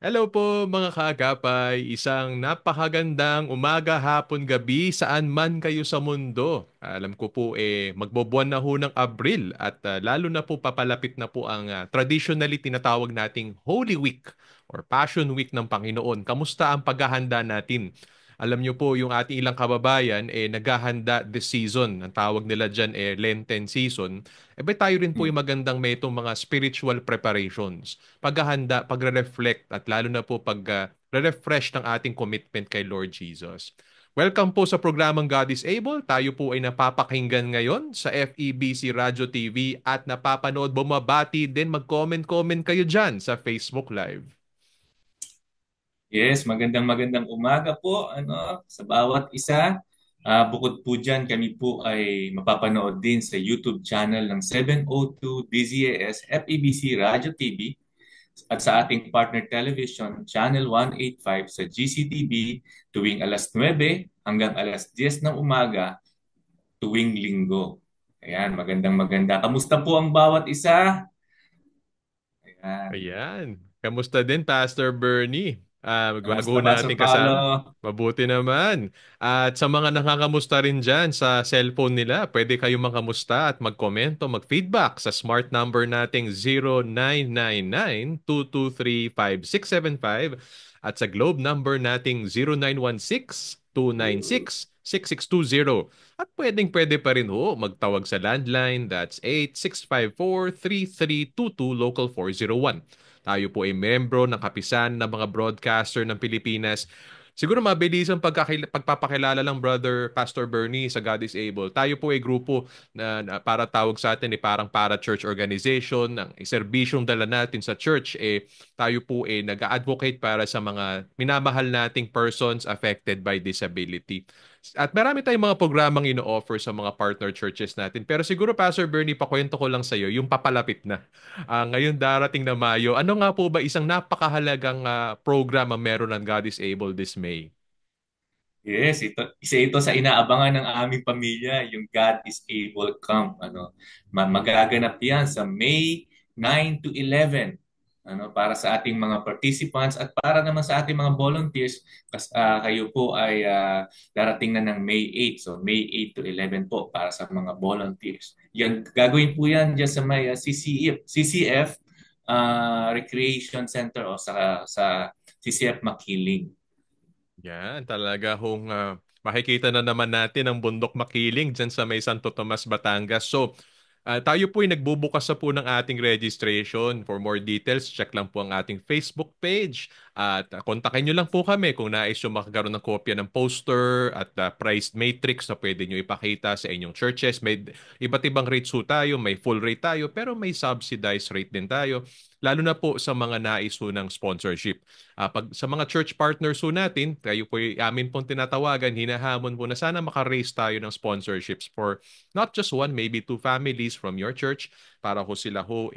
Hello po mga kaagapay, isang napakagandang umaga, hapon, gabi saan man kayo sa mundo. Alam ko po magbobuwan na ho ng Abril at lalo na po papalapit na po ang traditionally tinatawag nating Holy Week or Passion Week ng Panginoon. Kamusta ang paghahanda natin? Alam niyo po yung ating ilang kababayan naghahanda this season. Ang tawag nila dyan Lenten season. Tayo rin po Hmm. yung magandang may itong mga spiritual preparations, paghahanda, pagre-reflect at lalo na po pag-refresh ng ating commitment kay Lord Jesus. Welcome po sa programang God is Able. Tayo po ay napapakinggan ngayon sa FEBC Radio TV at napapanood, bumabati din, mag-comment-comment kayo dyan sa Facebook Live. Yes, magandang umaga po sa bawat isa. Bukod po dyan, kami po ay mapapanood din sa YouTube channel ng 702 DZAS FEBC Radio TV at sa ating partner television channel 185 sa GCTV tuwing alas 9 hanggang alas 10 ng umaga tuwing linggo. Ayan, maganda. Kamusta po ang bawat isa? Ayan. Ayan. Kamusta din, Pastor Bernie? Kamusta, Bago Pastor natin Paolo? kasama. Mabuti naman. At sa mga nakakamusta rin dyan sa cellphone nila, pwede kayong makamusta at magkomento, mag-feedback sa smart number nating 0999-223-5675 at sa globe number nating 0916-296-6620. At pwedeng-pwede pa rin ho magtawag sa landline, that's 8654-3322 local 401. Tayo po ay membro ng kapisan ng mga broadcaster ng Pilipinas. Siguro mabilis ang pagpapakilala lang, Brother Pastor Bernie, sa God is Able. Tayo po ay grupo na para tawag sa atin parang para-church organization. Ang serbisyong dala natin sa church, tayo po ay nag-advocate para sa mga minamahal nating persons affected by disability. At marami tayong mga programang ino-offer sa mga partner churches natin. Pero siguro, Pastor Bernie, pakwento ko lang sa iyo, yung papalapit na. Ngayon darating na Mayo, ano nga po ba isang napakahalagang program ang meron ng God is Able this May? Yes, isa ito sa inaabangan ng aming pamilya, yung God is Able Camp. Magaganap yan sa May 9 to 11. Para sa ating mga participants at para naman sa ating mga volunteers, kayo po ay darating na ng May 8. So May 8 to 11 po para sa mga volunteers. Yan, gagawin po yan dyan sa may CCF Recreation Center o sa CCF Makiling. Yan, talaga hong makikita na naman natin ang bundok makiling dyan sa may Santo Tomas, Batangas. So, tayo po ay nagbubukas na po ng ating registration. For more details, check lang po ang ating Facebook page. At kontakin nyo lang po kami kung nais nyo makagaroon ng kopya ng poster at price matrix na pwede nyo ipakita sa inyong churches. May iba't ibang rates po tayo, may full rate tayo, pero may subsidized rate din tayo. Lalo na po sa mga nais po ng sponsorship. Pag sa mga church partners po natin, kayo po amin pong tinatawagan, hinahamon po na sana maka-raise tayo ng sponsorships for not just one, maybe two families from your church para ho sila ho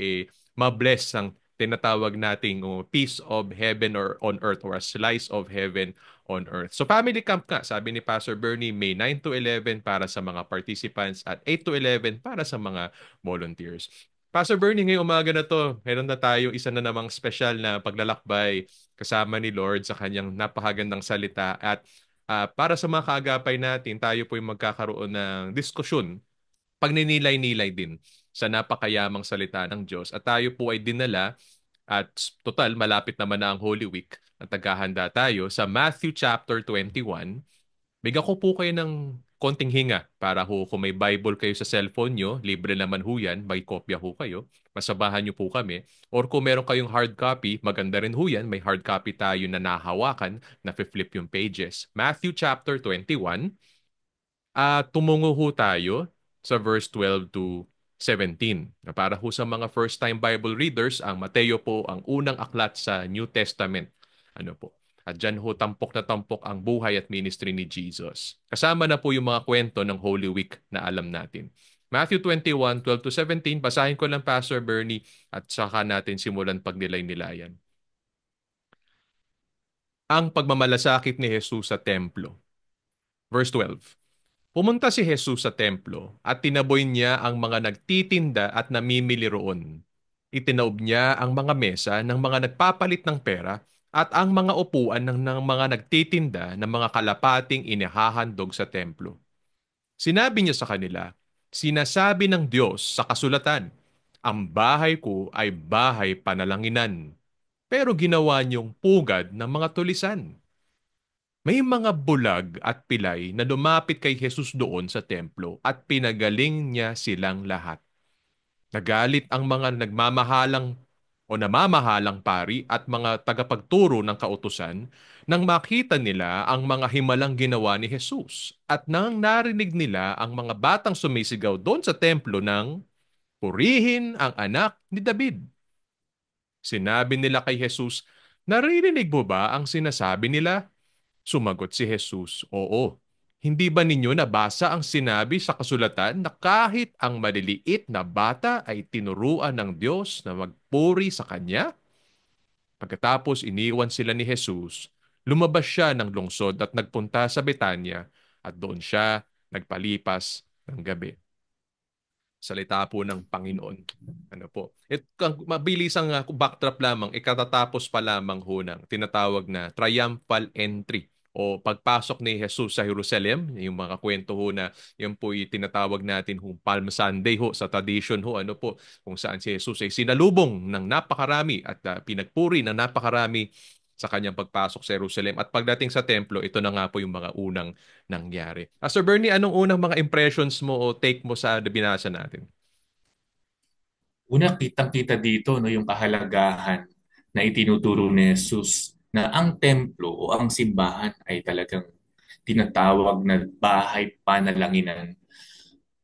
ma-bless ng tinatawag nating piece of heaven or on earth or a slice of heaven on earth. So family camp ka, sabi ni Pastor Bernie, May 9 to 11 para sa mga participants at 8 to 11 para sa mga volunteers. Pastor Bernie, ngayong umaga na to, meron na tayo isa na namang special na paglalakbay kasama ni Lord sa kanyang napakagandang salita. At para sa mga kaagapay natin, tayo po yung magkakaroon ng diskusyon, pagninilay-nilay din sa napakayamang salita ng Diyos. At tayo po ay dinala at total, malapit naman na ang Holy Week at naghahanda tayo sa Matthew chapter 21. Bigyan ko po kayo ng konting hinga para ho kung may Bible kayo sa cellphone nyo, libre naman ho yan, may kopya ho kayo, masabahan nyo po kami. Or kung meron kayong hard copy, maganda rin ho yan, may hard copy tayo na nahawakan, na flip yung pages. Matthew chapter 21, tumungo ho tayo sa verse 12 to 17. Na para ho sa mga first-time Bible readers, ang Mateo po ang unang aklat sa New Testament. Ano po? At dyan ho tampok na tampok ang buhay at ministry ni Jesus. Kasama na po yung mga kwento ng Holy Week na alam natin. Matthew 21, 12 to 17, basahin ko lang Pastor Bernie at saka natin simulan pagnilay-nilayan. Ang pagmamalasakit ni Jesus sa templo. Verse 12. Pumunta si Jesus sa templo at tinaboy niya ang mga nagtitinda at namimili roon. Itinaob niya ang mga mesa ng mga nagpapalit ng pera at ang mga upuan ng mga nagtitinda ng mga kalapating inihahandog sa templo. Sinabi niya sa kanila, "Sinasabi ng Diyos sa kasulatan, ang bahay ko ay bahay panalanginan, pero ginawa niyong pugad ng mga tulisan." May mga bulag at pilay na lumapit kay Jesus doon sa templo at pinagaling niya silang lahat. Nagalit ang mga nagmamahalang o namamahalang pari at mga tagapagturo ng kautusan nang makita nila ang mga himalang ginawa ni Jesus at nang narinig nila ang mga batang sumisigaw doon sa templo ng "Purihin ang anak ni David." Sinabi nila kay Jesus, "Naririnig mo ba ang sinasabi nila?" Sumagot si Jesus, "Oo. Hindi ba ninyo nabasa ang sinabi sa kasulatan na kahit ang maliliit na bata ay tinuruan ng Diyos na magpuri sa Kanya?" Pagkatapos iniwan sila ni Jesus, lumabas siya ng lungsod at nagpunta sa Betanya at doon siya nagpalipas ng gabi. Salita po ng Panginoon. Ano po? Mabilis ang backdrop lamang, ikatatapos pa lamang ho ng tinatawag na triumphal entry o pagpasok ni Jesus sa Jerusalem, yung mga kwento ho na yun po yung tinatawag natin ho Palm Sunday ho sa tradition ho, ano po, kung saan si Jesus ay sinalubong ng napakarami at pinagpuri ng napakarami sa kanyang pagpasok sa Jerusalem. At pagdating sa templo, ito na nga po yung mga unang nangyari. Sir Bernie, anong unang mga impressions mo o take mo sa binasa natin? Una, kitang-kita dito no, yung kahalagahan na itinuturo ni Jesus na ang templo o ang simbahan ay talagang tinatawag na bahay panalanginan.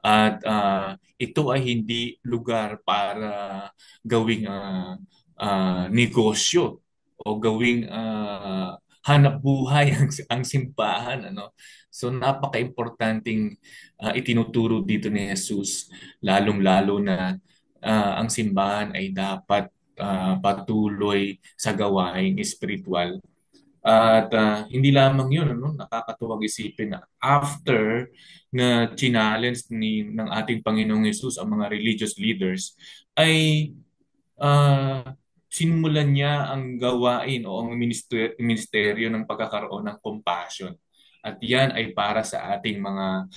At ito ay hindi lugar para gawing negosyo o gawing hanap buhay ang simbahan. Ano? So napaka-importanting itinuturo dito ni Jesus, lalong-lalo na ang simbahan ay dapat patuloy sa gawaing espiritual at hindi lamang yun, ano, nakakatuwag isipin na after na challenge ng ating Panginoong Yesus ang mga religious leaders, ay ah, sinimulan niya ang gawain o ang ministeryo ng pagkakaroon ng compassion. At yan ay para sa ating mga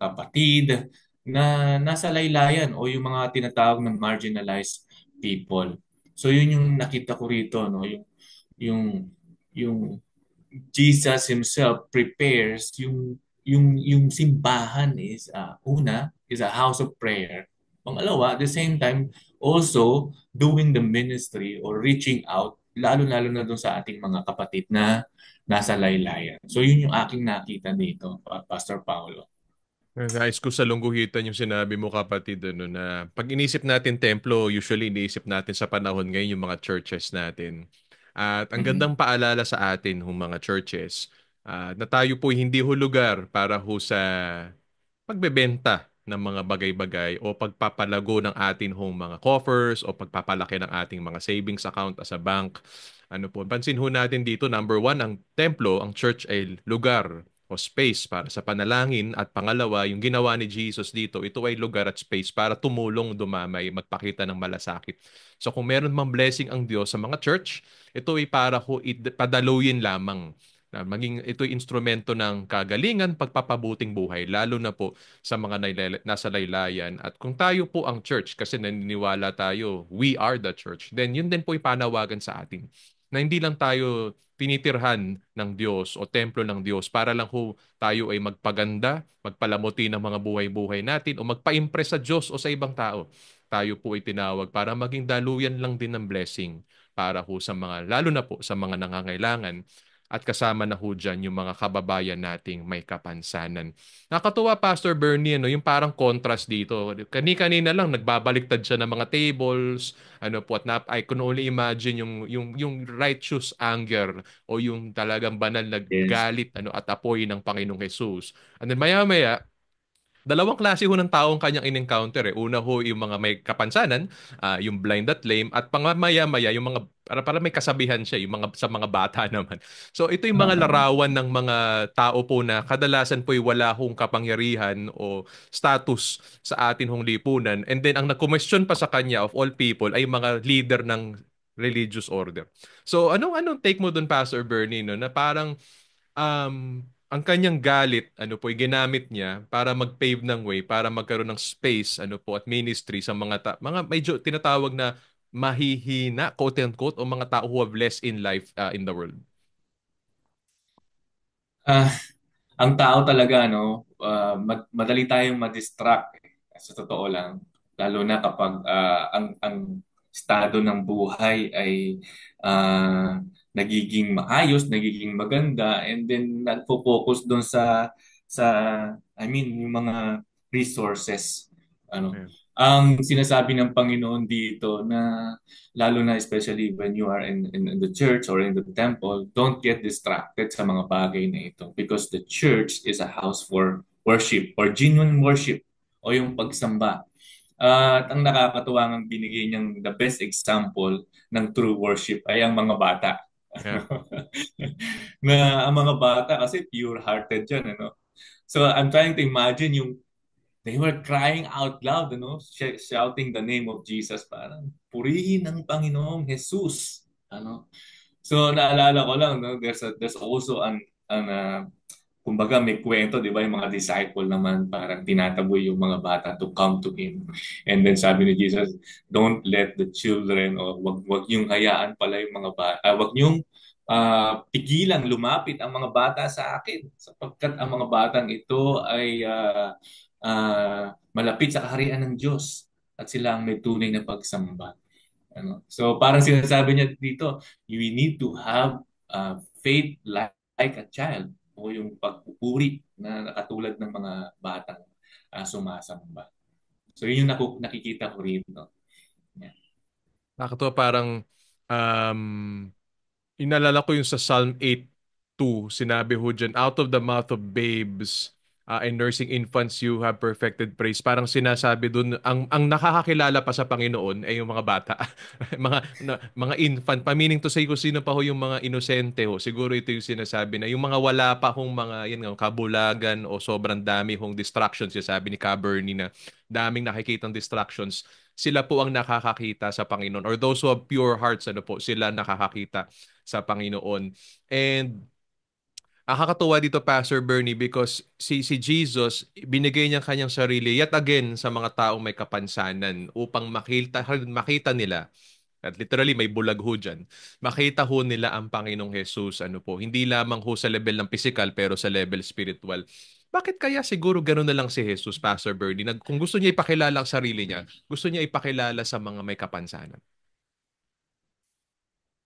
kapatid na nasa laylayan o yung mga tinatawag ng marginalized people. So yun yung nakita ko rito, no? Yung yung Jesus himself prepares yung simbahan is una is a house of prayer. Pangalawa, at the same time also doing the ministry or reaching out lalo-lalo na doon sa ating mga kapatid na nasa laylayan. So yun yung aking nakita dito, Pastor Paulo. Guys, ko sa lungguhitan yung sinabi mo kapatid ano, na pag inisip natin templo, usually iniisip natin sa panahon ngayon yung mga churches natin. At ang Mhm. gandang paalala sa atin ng mga churches, na tayo po hindi ho lugar para ho sa pagbebenta ng mga bagay-bagay o pagpapalago ng ating hong mga coffers o pagpapalaki ng ating mga savings account as a bank. Ano po, pansin ho natin dito, number one, ang templo, ang church ay lugar o space para sa panalangin at pangalawa, yung ginawa ni Jesus dito, ito ay lugar at space para tumulong dumamay, magpakita ng malasakit. So kung meron mang blessing ang Diyos sa mga church, ito ay para ho padaluyin lamang na maging ito'y instrumento ng kagalingan, pagpapabuting buhay, lalo na po sa mga nasa laylayan. At kung tayo po ang church, kasi naniniwala tayo, we are the church, then yun din po ipanawagan sa atin. Na hindi lang tayo tinitirhan ng Diyos o templo ng Diyos para lang ho tayo ay magpaganda, magpalamuti ng mga buhay-buhay natin o magpa-impress sa Diyos o sa ibang tao. Tayo po ay tinawag para maging daluyan lang din ng blessing para ho sa mga, lalo na po sa mga nangangailangan at kasama na ho dyan yung mga kababayan nating may kapansanan. Nakatuwa, Pastor Bernie, ano, yung parang contrast dito. Kani-kanina lang, nagbabaliktad siya ng mga tables, ano po, at I can only imagine yung righteous anger o yung talagang banal na Yes. galit ano, at apoy ng Panginoong Jesus. And then maya-maya, dalawang klase ho ng taong kanyang in-encounter eh. Una ho yung mga may kapansanan, yung blind at lame, at pangmaya-maya yung mga para may kasabihan siya, yung mga sa mga bata naman. So ito yung mga Oo. larawan ng mga tao po na kadalasan po wala hong kapangyarihan o status sa atin hong lipunan. And then ang nag-question pa sa kanya of all people ay mga leader ng religious order. So anong take mo dun, Pastor Bernie, no, na parang ang kanyang galit, ano po, ginamit niya para mag-pave ng way, para magkaroon ng space, ano po, at ministry sa mga medyo tinatawag na mahihina, quote-unquote, o mga tao who have less in life in the world. Ah, ang tao talaga, no, madali tayong ma-distract sa totoo lang. Lalo na kapag ang estado ng buhay ay nagiging maayos, nagiging maganda, and then nagfo-focus doon sa I mean, yung mga resources. Ano, Yeah. ang sinasabi ng Panginoon dito na lalo na especially when you are in the church or in the temple, don't get distracted sa mga bagay na ito because the church is a house for worship or genuine worship o yung pagsamba. At ang nakakatuwa ng binigay niyang the best example ng true worship ay ang mga bata. Yeah. Na ang mga bata kasi pure-hearted yan, ano? So I'm trying to imagine yung they were crying out loud, ano, shouting the name of Jesus, parang purihin ang Panginoong Jesus, ano. So naalala ko lang, no, there's also an kumbaga may kwento, di ba, yung mga disciple naman parang tinataboy yung mga bata to come to him. And then sabi ni Jesus, don't let the children o wag yung hayaan pala yung mga bata, wag yung pigilang lumapit ang mga bata sa akin sapagkat ang mga batang ito ay malapit sa kaharian ng Diyos at sila ang may tunay na pagsamba. Ano? So parang sinasabi niya dito, we need to have faith like a child o yung pagpupuri na katulad ng mga batang sumasamba. So yun yung nakikita ko rito. Yeah. Nakakatawa parang um, inalala ko yung sa Psalm 8:2, sinabi ho dyan, out of the mouth of babes and nursing infants you have perfected praise. Parang sinasabi dun, ang nakakakilala pa sa Panginoon ay yung mga bata. Mga infant, pa meaning to say kung sino pa ho yung mga inosente ho. Siguro ito yung sinasabi na yung mga wala pa hong mga yun nga, kabulagan o sobrang dami hong distractions, yung sabi ni Cabernet na daming nakikitang distractions, sila po ang nakakakita sa Panginoon, or those who have pure hearts, ano po, sila nakakakita sa Panginoon. And nakakatuwa dito, Pastor Bernie, because si Jesus, binigay niya kanyang sarili yet again sa mga taong may kapansanan upang makita nila, at literally may bulag ho dyan, makita ho nila ang Panginoong Jesus, ano po, hindi lamang ho sa level ng physical pero sa level spiritual. Bakit kaya siguro gano'n na lang si Jesus, Pastor Bernie? Kung gusto niya ipakilala ang sarili niya, gusto niya ipakilala sa mga may kapansanan.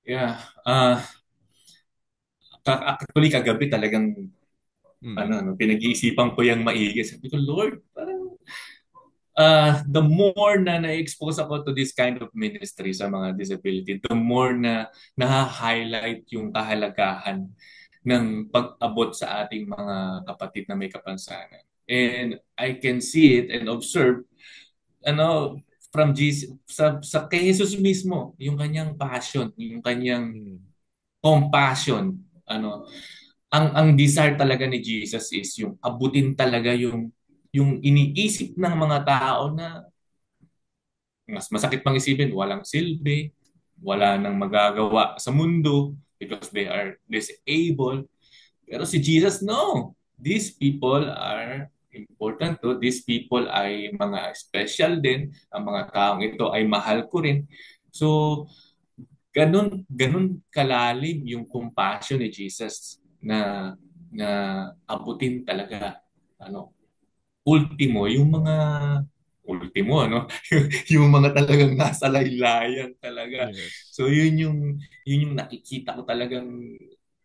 Yeah. Actually, kagabi talagang Mm. pinag-iisipan ko yung maigi. Sabi ko, Lord, parang the more na na-expose ako to this kind of ministry sa mga disability, the more na na-highlight yung kahalagahan ng pag-abot sa ating mga kapatid na may kapansanan. And I can see it and observe ano from Jesus sa kay Jesus mismo, yung kanyang passion, yung kanyang Mm. compassion, ano, ang desire talaga ni Jesus is yung abutin talaga yung iniisip ng mga tao na mas masakit pang isipin, walang silbi, wala nang magagawa sa mundo because they are disabled. Pero si Jesus, no. These people are important to. These people ay mga special din. Ang mga taong ito ay mahal ko rin. So, ganun kalalim yung compassion ni Jesus na abutin talaga ano ultimo yung mga ultimo ano yung mga talagang nasa laylayan talaga. Yes. So yun yung nakikita ko talagang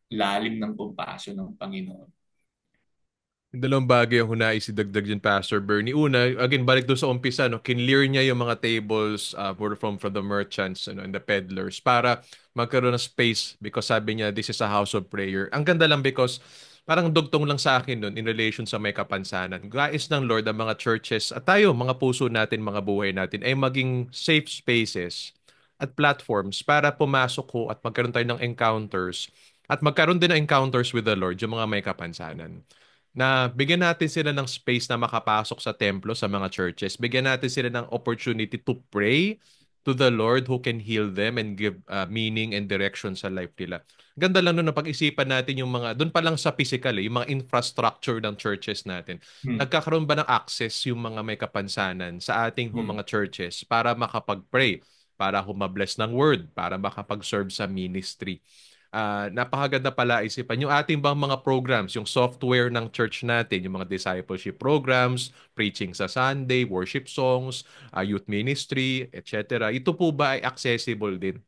lalim ng compassion ng Panginoon. Yung dalawang bagay ang hunais idagdag dyan, Pastor Bernie. Una, again, balik doon sa umpisa, no, kinlear niya yung mga tables from the merchants, ano, and the peddlers para magkaroon ng space, because sabi niya, this is a house of prayer. Ang ganda lang because parang dugtong lang sa akin nun in relation sa may kapansanan. Gais ng Lord ang mga churches at tayo, mga puso natin, mga buhay natin, ay maging safe spaces at platforms para pumasok ko at magkaroon tayo ng encounters at magkaroon din ng encounters with the Lord, yung mga may kapansanan, na bigyan natin sila ng space na makapasok sa templo, sa mga churches. Bigyan natin sila ng opportunity to pray, to to the Lord who can heal them and give meaning and direction sa life nila. Ganda lang nun na pag-isipan natin yung mga, doon pa lang sa physical, yung mga infrastructure ng churches natin. Hmm. Nagkakaroon ba ng access yung mga may kapansanan sa ating Hmm. mga churches para makapag-pray, para humabless ng word, para makapag-serve sa ministry? Napakaganda pala isipan yung ating bang mga programs, yung software ng church natin, yung mga discipleship programs, preaching sa Sunday, worship songs, youth ministry, etc. Ito po ba ay accessible din?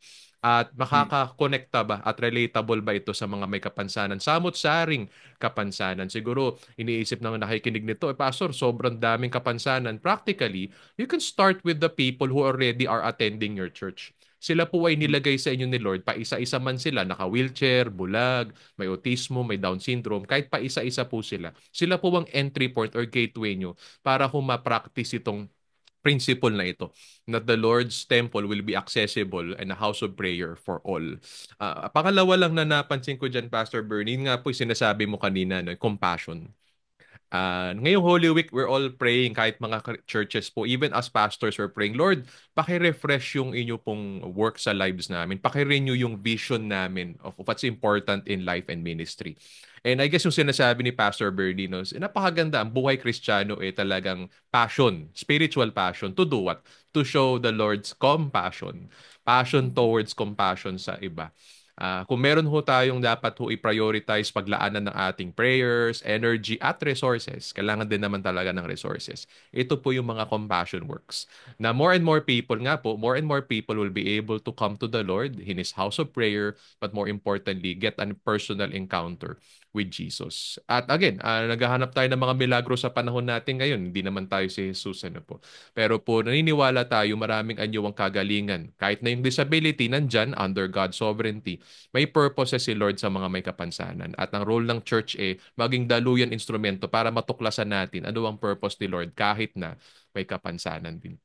At Hmm. makaka-connecta ba at relatable ba ito sa mga may kapansanan? Samot-saring kapansanan. Siguro, iniisip ng nakikinig nito, Pastor, sobrang daming kapansanan. Practically, you can start with the people who already are attending your church. Sila po ay Hmm. nilagay sa inyo ni Lord, pa isa-isa man sila, naka-wheelchair, bulag, may autismo, may Down syndrome, kahit pa isa-isa po sila. Sila po ang entry point or gateway nyo para practice itong principle na ito, that the Lord's temple will be accessible and a house of prayer for all. Pangalawa lang na napansin ko dyan, Pastor Bernie, nga po yung sinasabi mo kanina, no, compassion. Ngayong Holy Week, we're all praying kahit mga churches po, even as pastors, we're praying, Lord, paki-refresh yung inyo pong work sa lives namin. Paki-renew yung vision namin of what's important in life and ministry. And I guess yung sinasabi ni Pastor Bernardino, napakaganda. Ang buhay Kristiyano ay talagang passion, spiritual passion. To do what? To show the Lord's compassion. Passion towards compassion sa iba. Kung meron ho tayong dapat ho i-prioritize paglaanan ng ating prayers, energy, at resources, kailangan din naman talaga ng resources. Ito po yung mga compassion works. Na more and more people nga po, more and more people will be able to come to the Lord in His house of prayer, but more importantly, get a personal encounter with Jesus. At again, naghahanap tayo ng mga milagro sa panahon natin ngayon. Hindi naman tayo si Jesus, ano po. Pero po, naniniwala tayo maraming anyo ang kagalingan. Kahit na yung disability nandyan under God's sovereignty, may purposes si Lord sa mga may kapansanan. At ang role ng church maging daluyan instrumento para matuklasan natin ano ang purpose ni Lord kahit na may kapansanan din.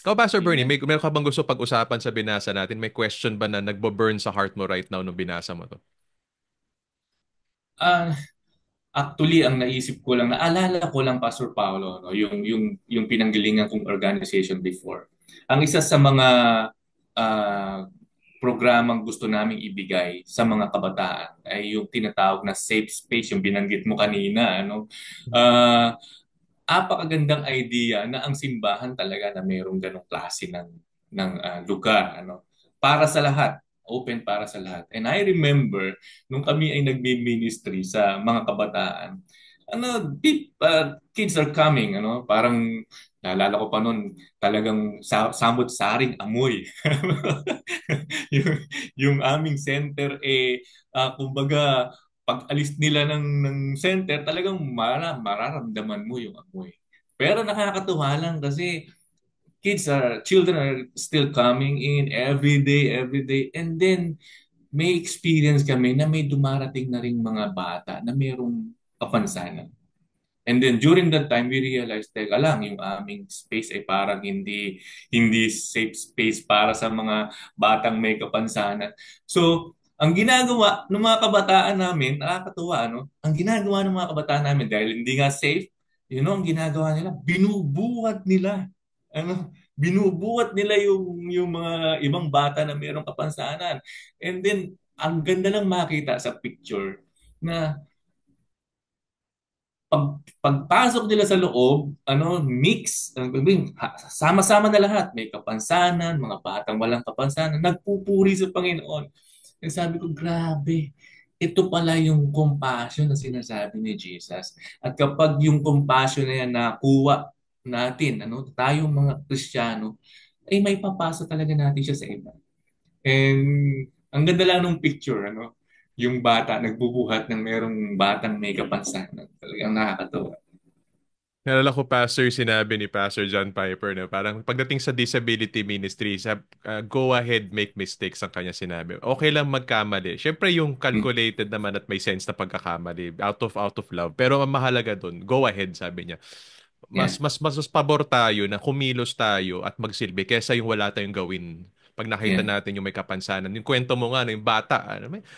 Ikaw, Pastor Bernie, Amen. meron ka bang gusto pag-usapan sa binasa natin? May question ba na nagbo-burn sa heart mo right now nung binasa mo to? Ah, Actually, ang naisip ko lang, naalala ko lang, Pastor Paolo, no, yung pinanggalingan kong organization before. Ang isa sa mga ah, programang gusto naming ibigay sa mga kabataan ay yung tinatawag na safe space, yung binanggit mo kanina. Ano? Ah, Apakagandang idea na ang simbahan talaga na mayroong ganong klase ng lugar, ano, para sa lahat, open para sa lahat. And I remember nung kami ay nagmi-ministry sa mga kabataan, kids are coming, ano, parang naalala ko pa noon, talagang samot-saring amoy. yung, yung aming center kumbaga pag alis nila ng center, talagang mararamdaman mo yung amoy. Pero nakakatuwa lang kasi children are still coming in every day. And then, may experience kami na may dumarating na ring mga bata na mayroong kapansanan. And then during that time, we realized, teka lang, yung aming space ay parang hindi safe space para sa mga batang may kapansanan. So, ang ginagawa ng mga kabataan namin, nakakatuwa, ano? Ang ginagawa ng mga kabataan namin, dahil hindi nga safe, ang ginagawa nila, binubuhat nila. Binubuhat nila yung mga ibang bata na mayroong kapansanan. And then, ang ganda lang makita sa picture na pagpasok nila sa loob, mix, sama-sama na lahat. May kapansanan, mga batang walang kapansanan, nagpupuri sa Panginoon. Kaya sabi ko, grabe, ito pala yung compassion na sinasabi ni Jesus. At kapag yung compassion na yan nakuha natin, tayong mga Kristiyano, ay may papasa talaga natin siya sa iba. And ang ganda lang ng picture, yung bata nagbubuhat ng merong batang may kapansanan. Talagang nakakatuwa. Nalala ko, Pastor, sinabi ni Pastor John Piper na parang pagdating sa disability ministry, go ahead, make mistakes ang kanya sinabi. Okay lang magkamali. Siyempre yung Mm. calculated naman at may sense na pagkakamali, out of love. Pero ang mahalaga doon, go ahead, sabi niya. Yeah. Mas pabor tayo na kumilos tayo at magsilbi kaysa yung wala tayong gawin. pag nakita Yeah. natin yung may kapansanan. Yung kwento mo nga, no, yung bata,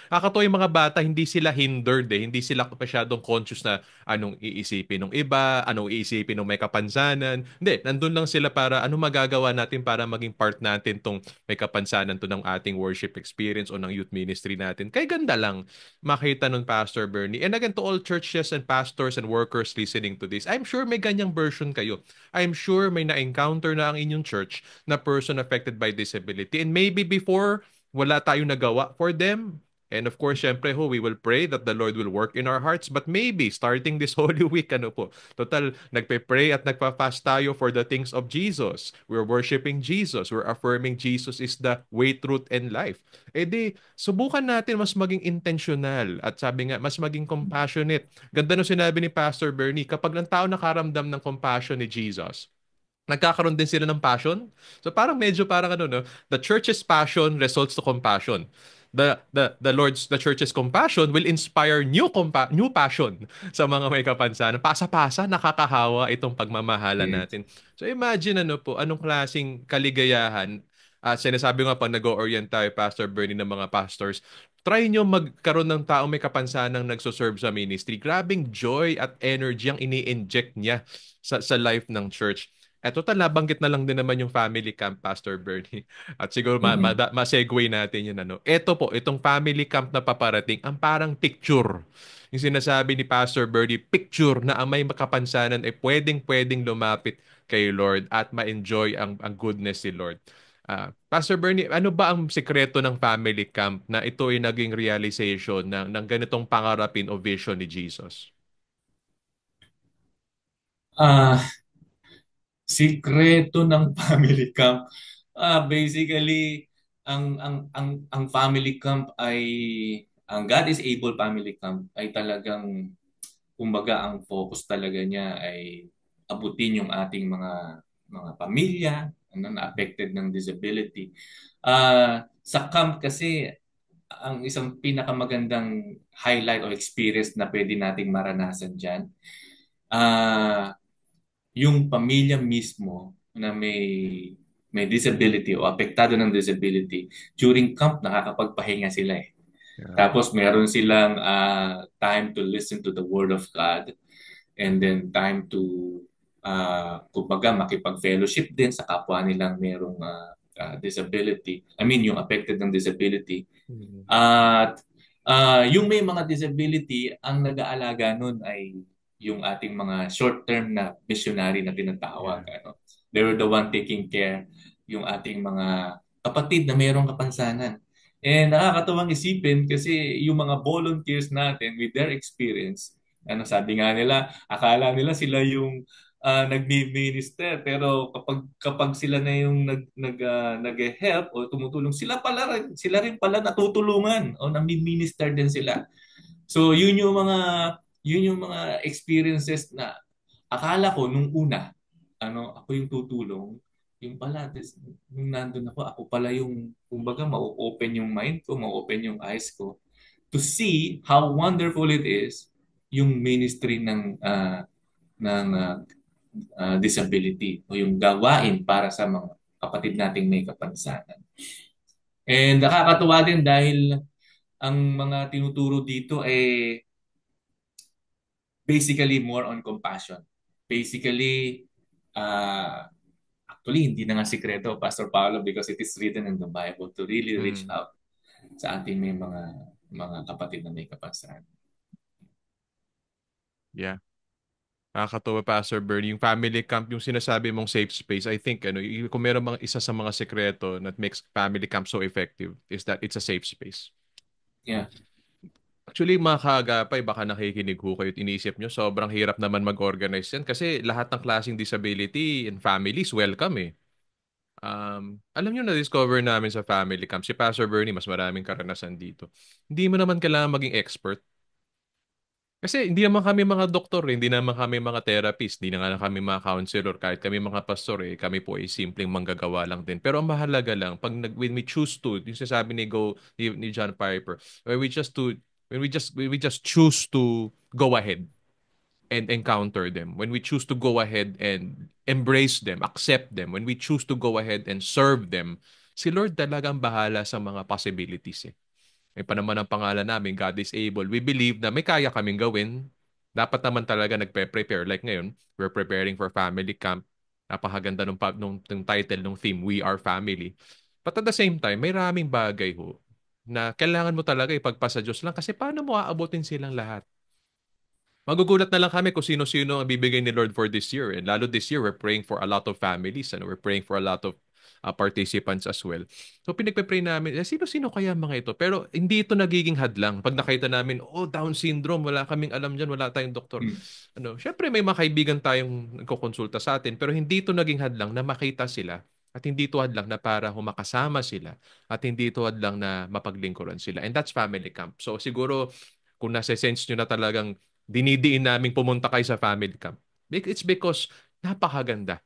kakatuwa yung mga bata, hindi sila hindered hindi sila masyadong conscious na anong iisipin ng iba, anong iisipin ng may kapansanan. Hindi, nandun lang sila para ano magagawa natin para maging part natin tong may kapansanan to ng ating worship experience o ng youth ministry natin. Kaya ganda lang makita nun Pastor Bernie. And again, to all churches and pastors and workers listening to this, I'm sure may ganyang version kayo. I'm sure may na-encounter na ang inyong church na person affected by disability. And maybe before, wala tayong nagawa for them. And of course, syempre we will pray that the Lord will work in our hearts. But maybe, starting this Holy Week, ano po, total, nagpe-pray at nagpa-fast tayo for the things of Jesus. We're worshiping Jesus. We're affirming Jesus is the way, truth, and life. Eh di, subukan natin mas maging intentional at sabi nga, mas maging compassionate. Ganda no sinabi ni Pastor Bernie, kapag ang tao nakaramdam ng compassion ni Jesus, nagkakaroon din sila ng passion. So parang medyo parang ano no, the church's passion results to compassion. The church's compassion will inspire new passion sa mga may kapansanan. Pasa-pasa nakakahawa itong pagmamahalan Yeah. natin. So imagine ano po, anong klaseng kaligayahan sinasabi nga pag nag-orient tayo, Pastor Bernie, ng mga pastors, try nyo magkaroon ng tao may kapansanang nagsoserve sa ministry. Grabing joy at energy ang ini-inject niya sa life ng church. Total, nabanggit na lang din naman yung family camp, Pastor Bernie. At siguro Mm-mm. ma-segue natin yun. Ano. Ito po, itong family camp na paparating, ang parang picture. Yung sinasabi ni Pastor Bernie, picture na ang may makapansanan ay pwedeng-pwedeng lumapit kay Lord at ma-enjoy ang goodness ni Lord. Pastor Bernie, ano ba ang sikreto ng family camp na ito ay naging realization ng ganitong pangarapin o vision ni Jesus? Ah, Sikreto ng family camp. Basically, ang family camp ay ang God is Able Family Camp ay talagang kumbaga ang focus talaga niya ay abutin yung ating mga pamilya na affected ng disability. Sa camp kasi ang isang pinakamagandang highlight o experience na pwede nating maranasan diyan. Ah, yung pamilya mismo na may disability o apektado ng disability, during camp nakakapagpahinga sila eh. Yeah. Tapos meron silang time to listen to the Word of God and then time to kumbaga makipag-fellowship din sa kapwa nilang merong disability. I mean, yung affected ng disability. Mm. At yung may mga disability, ang nag-aalaga nun ay yung ating mga short-term na missionary na Yeah. tinatawag. Ano. They were the one taking care yung ating mga kapatid na mayroong kapansanan. And nakakatuwang isipin kasi yung mga volunteers natin with their experience, ano sabi nga nila, akala nila sila yung nagmi-minister pero kapag sila na yung nag-help o tumutulong sila rin pala natutulungan o nami-minister din sila. So yun yung mga experiences na akala ko nung una ako yung tutulong yung pala nung nandun ako pala yung kumbaga ma-open yung mind ko, ma-open yung eyes ko to see how wonderful it is yung ministry ng disability o yung gawain para sa mga kapatid nating may kapansanan. And nakakatuwa din dahil ang mga tinuturo dito ay basically more on compassion. Basically, actually, hindi na nga sikreto, Pastor Paolo, because it is written in the Bible to really reach Mm. out sa ating may mga kapatid na may kapansanan. Yeah. Nakakatawa, Pastor Bernie. Yung family camp, yung sinasabi mong safe space, I think, kung meron mga isa sa mga sekreto that makes family camp so effective is that it's a safe space. Yeah. Actually, mga kaagapay, baka nakikinig ho kayo at iniisip nyo, sobrang hirap naman mag-organize yan kasi lahat ng klaseng disability and families welcome eh. Alam nyo na-discover namin sa family camp, si Pastor Bernie, mas maraming karanasan dito. Hindi mo naman kailangan maging expert. Kasi hindi naman kami mga doktor, hindi naman kami mga therapist, hindi na nga kami mga counselor, kahit kami mga pastor kami po ay simpleng manggagawa lang din. Pero ang mahalaga lang, when we choose to, yung sasabi ni John Piper, when we just to, when we just choose to go ahead and encounter them, when we choose to go ahead and embrace them, accept them, when we choose to go ahead and serve them, Si Lord talagang bahala sa mga possibilities eh. May pa naman ang pangalan namin, God is able. We believe na may kaya kaming gawin. Dapat naman talaga nagpe-prepare. Like ngayon, we're preparing for family camp. Napakaganda nung title, nung theme, We Are Family. But at the same time, may raming bagay ho na kailangan mo talaga ipagpasa Diyos lang kasi paano mo aabutin silang lahat? Magugulat na lang kami kung sino-sino ang bibigay ni Lord for this year. And lalo this year, we're praying for a lot of families and we're praying for a lot of participants as well. So pinagpe-pray namin, sino-sino kaya mga ito? Pero hindi ito nagiging hadlang. Pag nakita namin, oh, Down syndrome, wala kaming alam dyan, wala tayong doktor. Mm. Ano, syempre may mga kaibigan tayong nagkokonsulta sa atin, pero hindi ito naging hadlang na makita sila. At hindi ito hadlang na para humakasama sila. At hindi ito hadlang na mapaglingkuran sila. And that's family camp. So siguro, kung nasa-sense nyo na talagang dinidiin namin pumunta kayo sa family camp. It's because napakaganda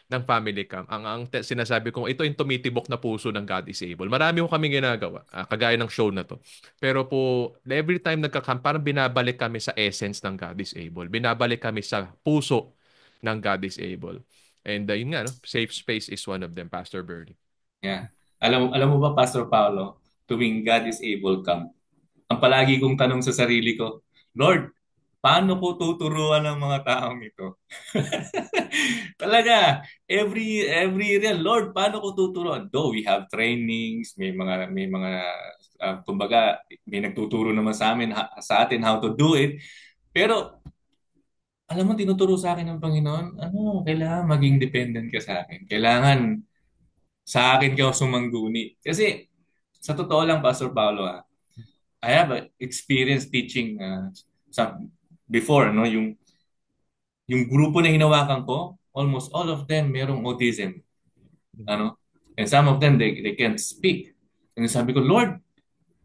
ng family camp. Sinasabi kong ito yung tumitibok na puso ng God is able. Marami ko kaming ginagawa, kagaya ng show na to. Pero po, every time nagka-camp, parang binabalik kami sa essence ng God is able. Binabalik kami sa puso ng God is able. And yun nga, no? Safe space is one of them, Pastor Bernie. Yeah. Alam mo ba, Pastor Paolo, tuwing God is able come, ang palagi kong tanong sa sarili ko, Lord, paano ko tuturuan ng mga taong ito? Talaga, every real Lord, paano ko tuturuan? Though we have trainings, may mga kumbaga may nagtuturo naman sa atin how to do it. Pero alam mo tinuturo sa akin ng Panginoon, kailangan maging dependent ka sa akin. Kailangan sa akin ka sumangguni. Kasi sa totoo lang, Pastor Paolo, I have a experience teaching sa before, no, yung grupo na hinawakan ko, almost all of them merong autism, ano? And some of them they can't speak. And sabi ko, Lord,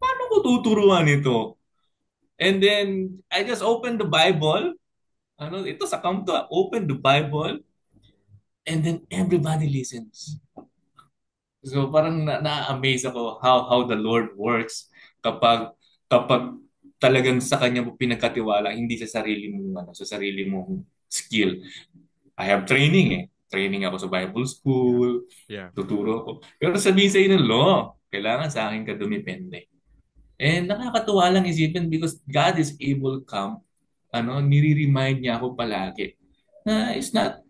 paano ko tuturuan ito? And then I just opened the Bible, ito sa camp to, open the Bible, and then everybody listens. So parang na-amaze ako how the Lord works kapag kapag talagang sa kanya mo pinagkatiwala, hindi sa sarili mo sa sarili mong skill. I have training eh. Training ako sa Bible Yeah. school, Yeah. tuturo ako. Pero sabihin sa inyo, lo, kailangan sa akin ka dumipende. And nakakatuwa lang isipin because God is able come, nire-remind niya ako palagi na it's not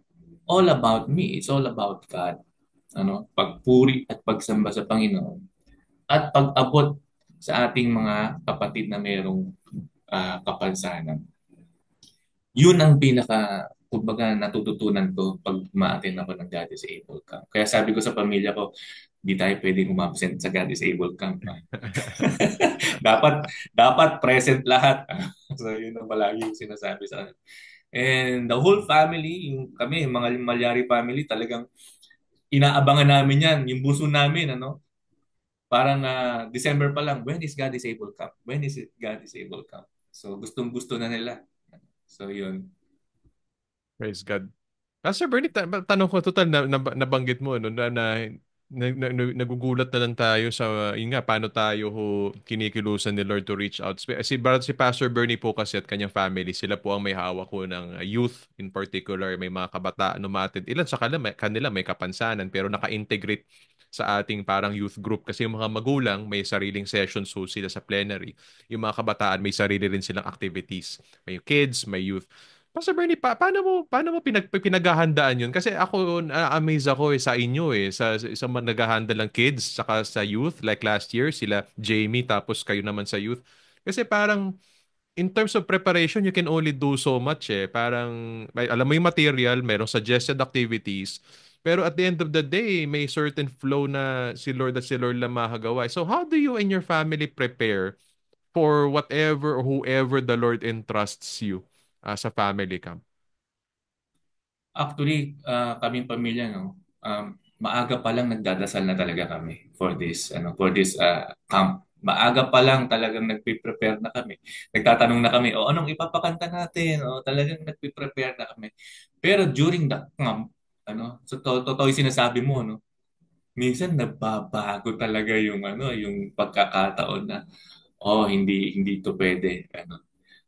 all about me, it's all about God. Pagpuri at pagsamba sa Panginoon at pag-abot sa ating mga kapatid na mayroong kapansanan. Yun ang kumbaga natututunan ko pag ma-attend ako ng God is Able Camp. Kaya sabi ko sa pamilya ko, di tayo pwedeng umabsent sa God is Able Camp. dapat present lahat. So yun ang palagi yung sinasabi sa akin. And the whole family, kami, mga Malyari family, talagang inaabangan namin yan. Yung buso namin, parang December pa lang, when is God is Able Camp? When is it God is Able Camp? So gustong-gusto na nila. So yun. Praise God. Sir Bernie, tanong ko total nabanggit mo ano nagugulat na lang tayo sa yun nga paano tayo kinikilusan ni Lord to reach out. Si Pastor Bernie po kasi at kanyang family, sila po ang may hawak ko ng youth in particular, may mga kabataan umatid. Ilan sa kanila may kapansanan pero naka-integrate sa ating parang youth group kasi yung mga magulang may sariling sessions sila sa plenary. Yung mga kabataan may sarili rin silang activities. May kids, may youth. Pastor Bernie, paano mo pinaghahandaan yun? Kasi ako, na-amaze ako sa inyo sa mga naghahandle ng kids, saka sa youth, like last year, sila Jamie, tapos kayo naman sa youth. Kasi parang, in terms of preparation, you can only do so much eh. Parang, alam mo yung material, merong suggested activities, pero at the end of the day, may certain flow na si Lord lang mahagawa. So how do you and your family prepare for whatever or whoever the Lord entrusts you sa family camp? Actually, kaming pamilya, no, maaga pa lang nagdadasal na talaga kami for this camp. Maaga pa lang talagang nagpe-prepare na kami. Nagtatanong na kami, anong ipapakanta natin? Talagang nagpe-prepare na kami. Pero during the camp, so totoo yung sinasabi mo, no? Minsan nagbabago talaga yung pagkakataon na hindi to pwede.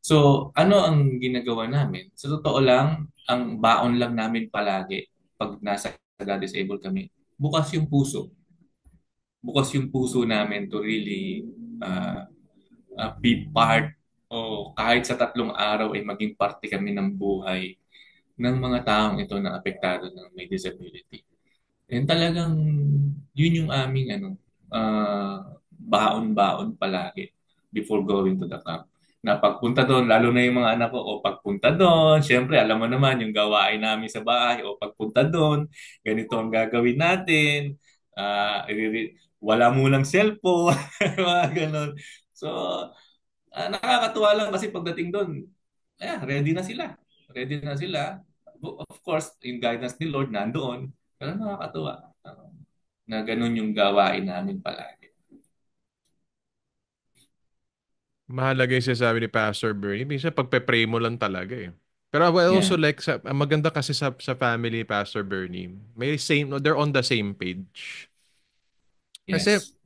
So, ano ang ginagawa namin? Sa totoo lang, ang baon lang namin palagi pag nasa God Disabled kami, bukas yung puso. bukas yung puso namin to really uh, be part o kahit sa 3 araw ay maging parte kami ng buhay ng mga taong ito na apektado ng may disability. And talagang yun yung aming baon-baon palagi before going to the camp. Na pagpunta doon, lalo na yung mga anak ko, o pagpunta doon, syempre alam mo naman yung gawain namin sa bahay, o pagpunta doon, ganito ang gagawin natin, wala munang cellphone, mga ganon. So, nakakatuwa lang kasi pagdating doon, ready na sila. Ready na sila. Of course, yung guidance ni Lord nandoon. Pero nakakatuwa na ganun yung gawain namin palagi. Mahalaga yung sinasabi ni Pastor Bernie. Minsan pagpe-pray mo lang talaga eh. Pero I also Yeah. like, ang maganda kasi sa family, Pastor Bernie, may same, no, they're on the same page. Kasi Yes.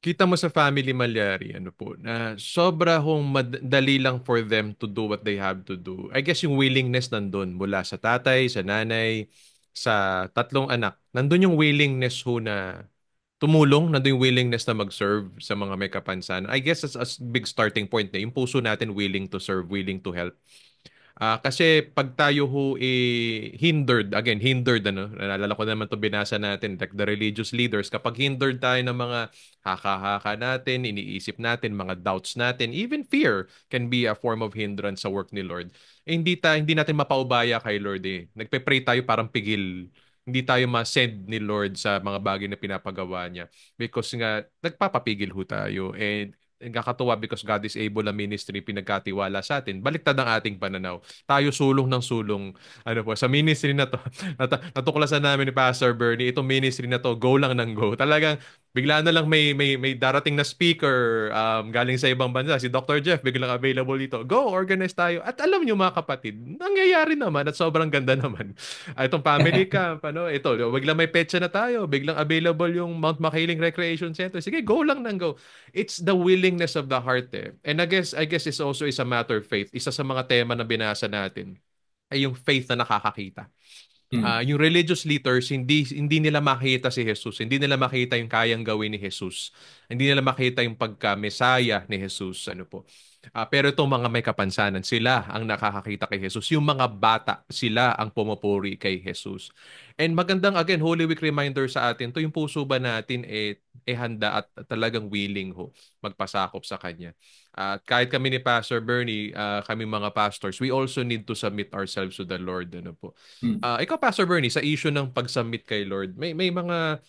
kita mo sa family Malyari, ano po, na sobra hong madali lang for them to do what they have to do. I guess yung willingness nandun mula sa tatay, sa nanay, sa 3 anak. Nandun yung willingness ho na tumulong, nandun yung willingness na mag-serve sa mga may kapansanan. I guess that's a big starting point na yung puso natin willing to serve, willing to help. Kasi pag tayo ho hindered, again, hindered, ano, naalala ko naman to binasa natin, like the religious leaders, kapag hindered tayo ng mga haka-haka natin, iniisip natin, mga doubts natin, even fear can be a form of hindrance sa work ni Lord. Hindi natin mapaubaya kay Lord eh. Nagpe-pray tayo parang pigil. Hindi tayo ma-send ni Lord sa mga bagay na pinapagawa niya. Because nga, nagpapapigil ho tayo. And nakakatuwa because God is able na ministry pinagkatiwala sa atin. Baliktad ang ating pananaw. Tayo sulong ng sulong. Ano po, sa ministry na to, natuklasan namin ni Pastor Bernie, itong ministry na to, go lang ng go. Talagang bigla na lang may darating na speaker galing sa ibang bansa. Si Dr. Jeff, biglang available dito. Go, organize tayo. At alam niyo mga kapatid, nangyayari naman at sobrang ganda naman. Itong family camp, ano, ito, biglang may petsa na tayo, biglang available yung Mount Makiling Recreation Center. Sige, go lang ng go. It's the willingness of the heart eh. And I guess it's also is a matter of faith. Isa sa mga tema na binasa natin ay yung faith na nakakakita. Mm. Yung religious leaders, hindi nila makita si Jesus, hindi nila makita yung kayang gawin ni Jesus, hindi nila makita yung pagka-mesaya ni Jesus, ano po. Pero itong mga may kapansanan, sila ang nakakakita kay Jesus. Yung mga bata, sila ang pumupuri kay Jesus. And magandang, again, Holy Week reminder sa atin, to yung puso ba natin handa at talagang willing ho magpasakop sa Kanya. At kahit kami ni Pastor Bernie, kami mga pastors, we also need to submit ourselves to the Lord. Ano po. Mm. Ikaw, Pastor Bernie, sa issue ng pag-submit kay Lord, may mga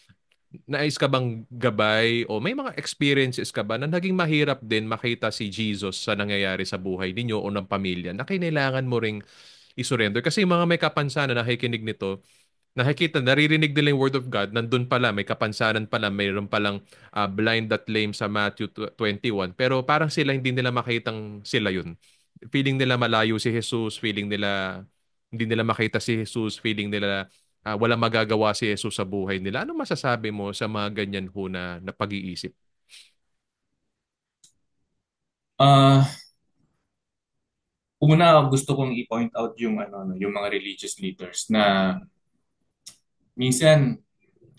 nais ka bang gabay o may mga experiences ka ba na naging mahirap din makita si Jesus sa nangyayari sa buhay ninyo o ng pamilya na kailangan mo ring isurrender? Kasi yung mga may kapansanan na nakikinig nito, nakikita, naririnig nila yung word of God, nandun pala, may kapansanan pala, mayroon palang blind that lame sa Matthew 21, pero parang sila hindi nila makitang sila yun. Feeling nila malayo si Jesus, feeling nila hindi nila makita si Jesus, feeling nila wala magagawa si Jesus sa buhay nila. Ano masasabi mo sa mga ganyan ho na pag-iisip? Uh, Una, gusto kong i-point out yung yung mga religious leaders na minsan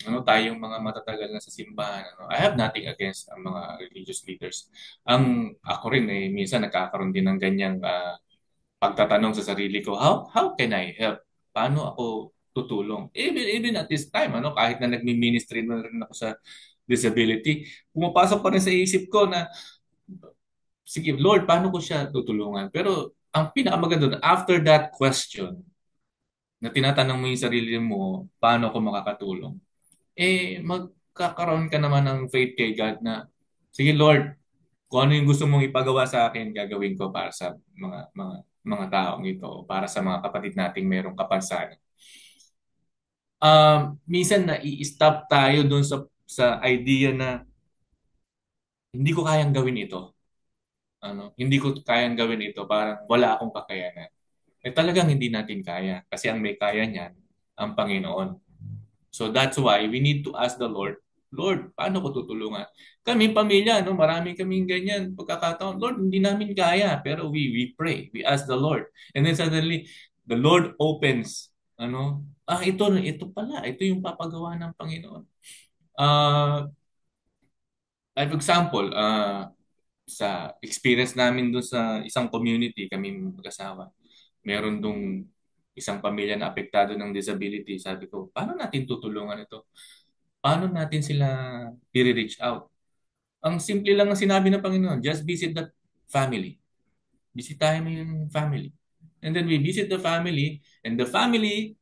tayong mga matatagal na sa simbahan, I have nothing against ang mga religious leaders. Ako rin minsan nagkakaroon din ng ganyang pagtatanong sa sarili ko, how can I help? Paano ako tutulong? Even at this time, kahit na nagmi-ministry na rin ako sa disability, pumapasok pa rin sa isip ko na, sige, Lord, paano ko siya tutulungan? Pero ang pinakamaganda doon, after that question, na tinatanong mo yung sarili mo, paano ako makakatulong? Magkakaroon ka naman ng faith kay God na, sige Lord, kung ano yung gusto mong ipagawa sa akin, gagawin ko para sa mga taong ito, para sa mga kapatid nating mayroong kapansanan. Minsan na i-stop tayo doon sa idea na hindi ko kayang gawin ito. Hindi ko kayang gawin ito, parang wala akong kakayanan. Talagang hindi natin kaya kasi ang may kaya niyan ang Panginoon. So that's why we need to ask the Lord, Lord, paano ko tutulungan? Kami pamilya, marami kaming ganyan pagkakataon. Lord, hindi namin kaya, pero we pray, we ask the Lord. And then suddenly, the Lord opens, ito pala, ito yung papagawa ng Panginoon. Like for example, sa experience namin doon sa isang community, kami mag-asawa, meron dong isang pamilya na apektado ng disability. Sabi ko, paano natin tutulungan ito? Paano natin sila i-reach out? Ang simple lang ang sinabi ng Panginoon, just visit the family. Bisitahin mo yung family. And then we visit the family, and the family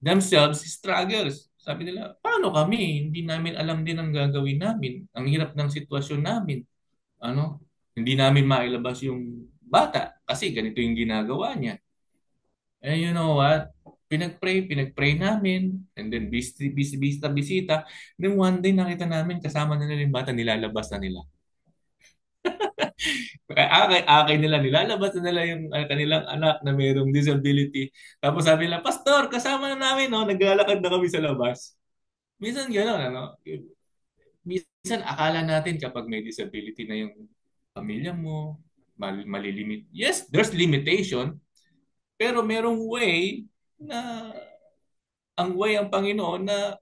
themselves struggles. Sabi nila, paano kami? Hindi namin alam din ang gagawin namin. Ang hirap ng sitwasyon namin. Ano? Hindi namin mailabas yung bata kasi ganito yung ginagawa niya. And you know what? Pinag-pray namin, and then bisita. Then one day nakita namin kasama na nila yung bata, nilalabas na nila. Akay nila, nilalabas na nila yung kanilang anak na mayroong disability. Tapos sabi nila, Pastor, kasama na namin, no? Naglalakad na kami sa labas. Minsan gano'n, ano? Minsan akala natin kapag may disability na yung pamilya mo, malilimit. Yes, there's limitation, pero merong way na ang way ang Panginoon na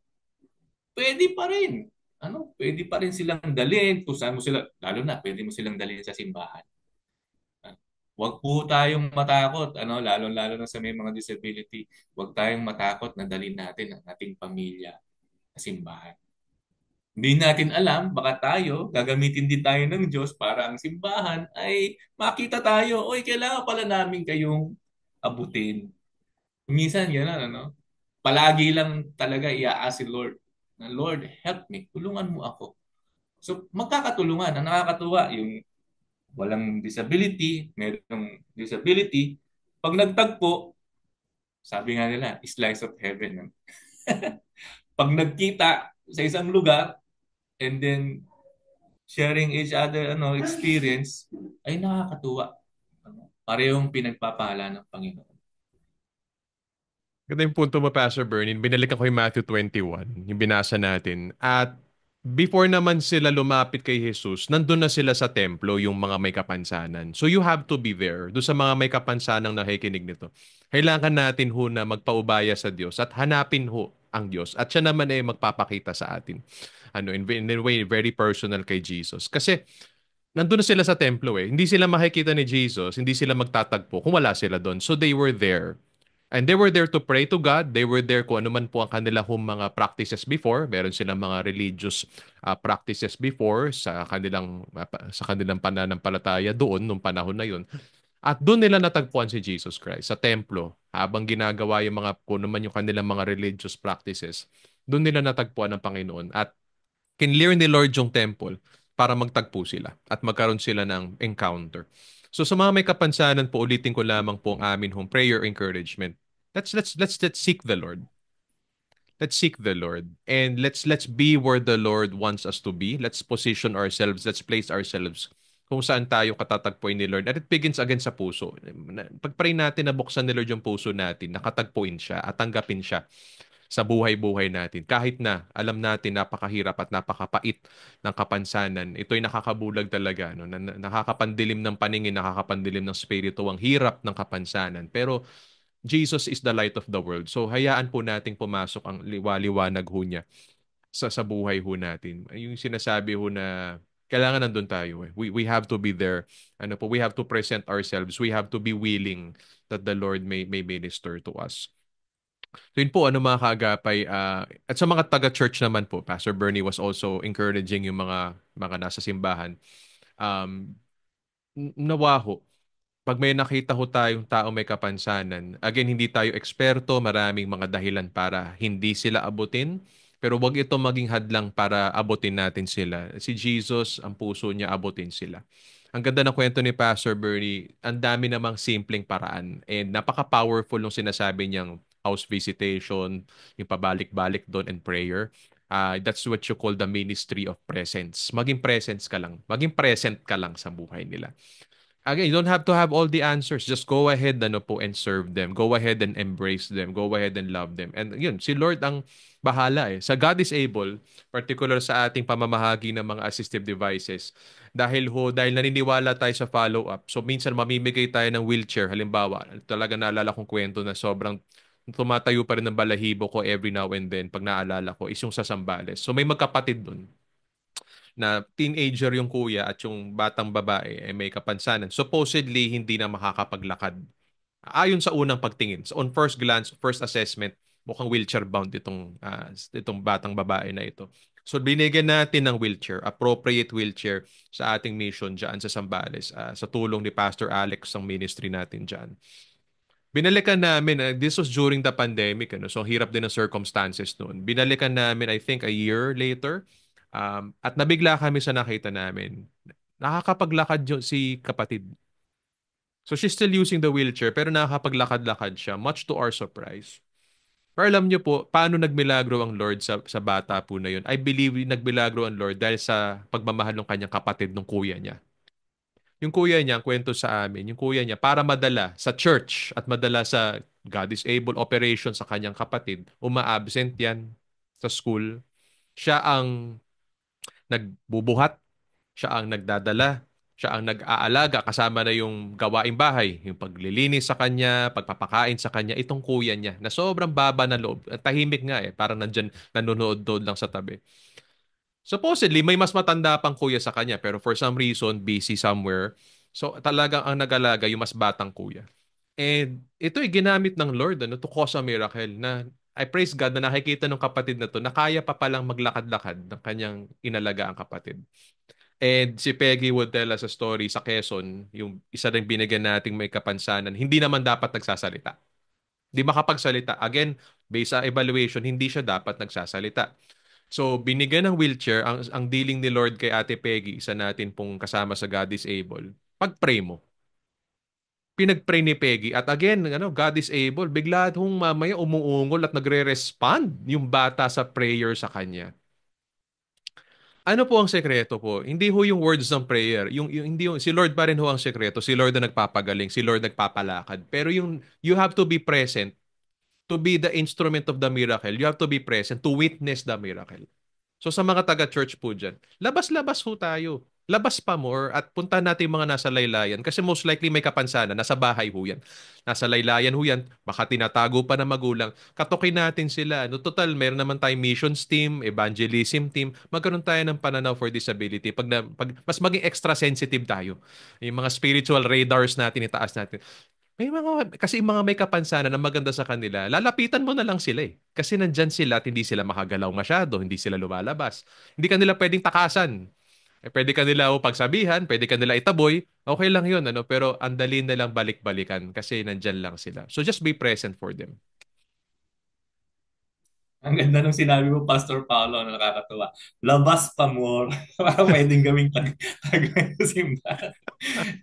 pwede pa rin. Ano? Pwede pa rin silang dalhin kung saan mo sila, lalo na pwede mo silang dalhin sa simbahan. Huwag po tayong matakot, ano, lalo-lalo na sa may mga disability. Huwag tayong matakot na dalhin natin ang ating pamilya sa simbahan. Hindi natin alam, baka tayo, gagamitin din tayo ng Diyos para ang simbahan ay makita tayo, oy, kailangan pala namin kayong abutin. Minsan gano'n, ano? Palagi lang talaga i-ask si Lord na, Lord, help me, tulungan mo ako. So, magkakatulungan. Ang nakakatuwa, yung walang disability, merong disability, pag nagtagpo, sabi nga nila, slice of heaven. No? Pag nagkita sa isang lugar, and then sharing each other experience, ay nakakatuwa. Parehong pinagpapala ng Panginoon. Ganda yung punto mo, Pastor Bernie. Binalikan ko yung Matthew 21, yung binasa natin. At before naman sila lumapit kay Jesus, nandun na sila sa templo, yung mga may kapansanan. So you have to be there. Doon sa mga may kapansanang nakikinig nito. Kailangan natin ho na magpaubaya sa Diyos at hanapin ho ang Diyos. At siya naman ay magpapakita sa atin. In a way, very personal kay Jesus. Kasi nandun na sila sa templo eh. Hindi sila makikita ni Jesus, hindi sila magtatagpo kung wala sila doon. So they were there. And they were there to pray to God. They were there kung ano man po ang kanila mga practices before. Meron silang mga religious practices before sa kanilang pananampalataya doon nung panahon na yun. At doon nila natagpuan si Jesus Christ sa templo habang ginagawa yung mga kung ano man yung kanilang mga religious practices. Doon nila natagpuan ng Panginoon at kinlear ni Lord yung temple para magtagpo sila at magkaroon sila ng encounter. So sa mga may kapansanan po, ulitin ko lamang po ang amin hong prayer encouragement. Let's seek the Lord. Let's seek the Lord. And let's be where the Lord wants us to be. Let's position ourselves, let's place ourselves kung saan tayo katatagpuin ni Lord. And it begins again sa puso. Pag-pray natin na buksan ni Lord yung puso natin, nakatagpuin siya at tanggapin siya sa buhay-buhay natin. Kahit na alam natin napakahirap at napakapait ng kapansanan, ito'y nakakabulag talaga, no? Nakakapandilim ng paningin, nakakapandilim ng spirito, ang hirap ng kapansanan. Pero Jesus is the light of the world. So hayaan po nating pumasok ang liwaliwanag ho niya sa buhay ho natin. Yung sinasabi ho na kailangan nandun tayo eh. We have to be there. Ano po, we have to present ourselves. We have to be willing that the Lord may minister to us. So yun po, ano mga kaagapay. At sa mga taga-church naman po, Pastor Bernie was also encouraging yung mga nasa simbahan. Um, Nawaho, pag may nakita ho tayong tao may kapansanan, again, hindi tayo eksperto, maraming mga dahilan para hindi sila abutin, pero wag ito maging hadlang para abutin natin sila. Si Jesus, ang puso niya, abutin sila. Ang ganda ng kwento ni Pastor Bernie, ang dami namang simpleng paraan. And napaka-powerful nung sinasabi niyang house visitation, yung pabalik-balik doon and prayer. That's what you call the ministry of presence. Maging presence ka lang. Maging present ka lang sa buhay nila. Again, you don't have to have all the answers. Just go ahead po and serve them. Go ahead and embrace them. Go ahead and love them. And yun, si Lord ang bahala eh. Sa God is able, particular sa ating pamamahagi ng mga assistive devices, dahil naniniwala tayo sa follow-up. So minsan mamimigay tayo ng wheelchair. Halimbawa, talaga naalala kong kwento na sobrang tumatayo pa rin ng balahibo ko every now and then pag naalala ko is yung sa Sambales. So may magkapatid dun. na teenager yung kuya at yung batang babae ay may kapansanan. Supposedly, hindi na makakapaglakad. Ayon sa unang pagtingin, so on first glance, first assessment, mukhang wheelchair bound itong batang babae na ito. So binigyan natin ng wheelchair, appropriate wheelchair sa ating mission diyan sa Zambales, sa tulong ni Pastor Alex ng ministry natin diyan. Binalikan namin, this was during the pandemic, ano, so hirap din ang circumstances noon. Binalikan namin, I think, a year later, at nabigla kami sa nakita namin. Nakakapaglakad si kapatid. So she's still using the wheelchair pero nakakapaglakad-lakad siya, much to our surprise. Pero alam niyo po, paano nagmilagro ang Lord sa bata po na yun? I believe nagmilagro ang Lord dahil sa pagmamahal ng kanyang kapatid ng kuya niya. Yung kuya niya, ang kwento sa amin, yung kuya niya, para madala sa church at madala sa God is able operation sa kanyang kapatid, uma-absent yan sa school. Siya ang nagbubuhat, siya ang nagdadala, siya ang nag-aalaga kasama na yung gawaing bahay, yung paglilinis sa kanya, pagpapakain sa kanya, itong kuya niya na sobrang baba na loob. Tahimik nga parang nandyan nanonood-nood lang sa tabi. Supposedly, may mas matanda pang kuya sa kanya pero for some reason, busy somewhere. So talagang ang nag-alaga yung mas batang kuya. And ito ay ginamit ng Lord to cause a miracle na I praise God na nakikita ng kapatid na to na kaya pa palang maglakad-lakad ng kanyang inalaga ang kapatid. And si Peggy would tell us a story sa Quezon, yung isa rin binigyan nating may kapansanan, hindi naman dapat nagsasalita. Hindi makapagsalita. Again, based sa evaluation, hindi siya dapat nagsasalita. So, binigyan ng wheelchair, ang dealing ni Lord kay Ate Peggy, isa natin pong kasama sa God is Able, pag-pray mo. Pinag-pray ni Peggy. At again, God is able. Bigla hong mamaya umuungol at nagre-respond yung bata sa prayer sa kanya. Ano po ang sekreto po? Hindi ho yung words ng prayer. Hindi yung, si Lord pa rin ho ang sekreto. Si Lord na nagpapagaling. Si Lord nagpapalakad. Pero yung you have to be present to be the instrument of the miracle. You have to be present to witness the miracle. So sa mga taga-church po dyan, labas-labas ho tayo. Labas pa more at punta natin yung mga nasa laylayan kasi most likely may kapansanan, nasa bahay ho yan. Nasa laylayan ho yan, baka tinatago pa ng magulang. Katukin natin sila. No, total, meron naman tayong missions team, evangelism team. Magkaroon tayo ng pananaw for disability. Mas maging extra sensitive tayo. Yung mga spiritual radars natin, itaas natin. Kasi yung mga may kapansanan na maganda sa kanila, lalapitan mo na lang sila eh. Kasi nandyan sila at hindi sila makagalaw masyado, hindi sila lumalabas. Hindi kanila pwedeng takasan. Pwede kanila pagsabihan, pwede kanila itaboy, okay lang yun, pero ang dali na lang balik-balikan kasi nandyan lang sila. So just be present for them. Ang ganda nung sinabi mo, Pastor Paolo, na nakakatuwa. Labas pa more. Parang pwedeng gawing tagay sa simbahan.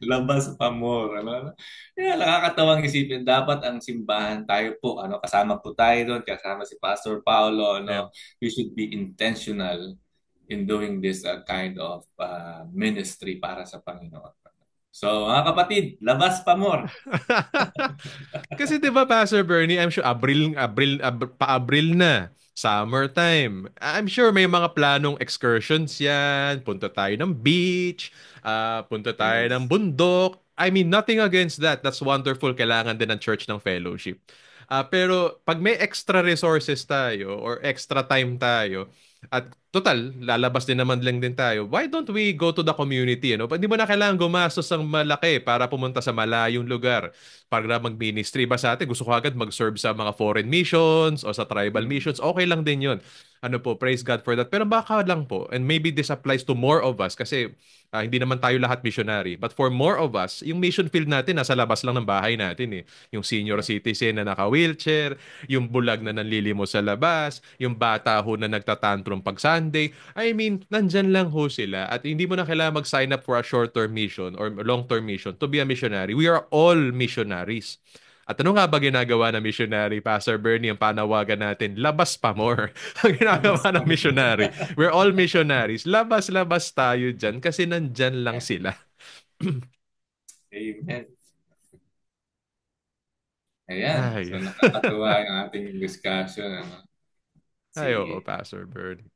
Labas pa more. Ano? Kaya nakakatawang isipin, dapat ang simbahan, tayo po, kasama po tayo doon, kasama si Pastor Paolo, Yeah. we should be intentional in doing this kind of ministry para sa Panginoon. So, mga kapatid, labas pa more. Kasi 'di ba Pastor Bernie, I'm sure pa-Abril na. Summertime. I'm sure may mga planong excursions yan. Punta tayo ng beach, punta tayo ng Yes. bundok. I mean, nothing against that. That's wonderful. Kailangan din ng church ng fellowship. Pero pag may extra resources tayo or extra time tayo, at total, lalabas din naman lang din tayo. Why don't we go to the community? Hindi mo na kailangan gumastos ng malaki para pumunta sa malayong lugar para mag-ministry. Ba sa atin, gusto ko agad mag-serve sa mga foreign missions o sa tribal Mm. missions. Okay lang din yun. Praise God for that. Pero baka lang po, and maybe this applies to more of us kasi hindi naman tayo lahat missionary. But for more of us, yung mission field natin nasa labas lang ng bahay natin eh. Yung senior citizen na naka-wheelchair, yung bulag na nanlilimos sa labas, yung bata ho na nagtatantrum pag Sunday. I mean, nandyan lang ho sila at hindi mo na kailangan mag-sign up for a short-term mission or long-term mission to be a missionary. We are all missionaries. At ano nga ba ginagawa ng missionary, Pastor Bernie, ang panawagan natin? Labas pa more. Ang ginagawa Labas pa ng more. missionary. We're all missionaries. Labas-labas tayo dyan kasi nandyan lang sila. Amen. Ayan. So, Ay, nakakatuwa yung ating discussion. ay oo, Sige. Pastor Bernie.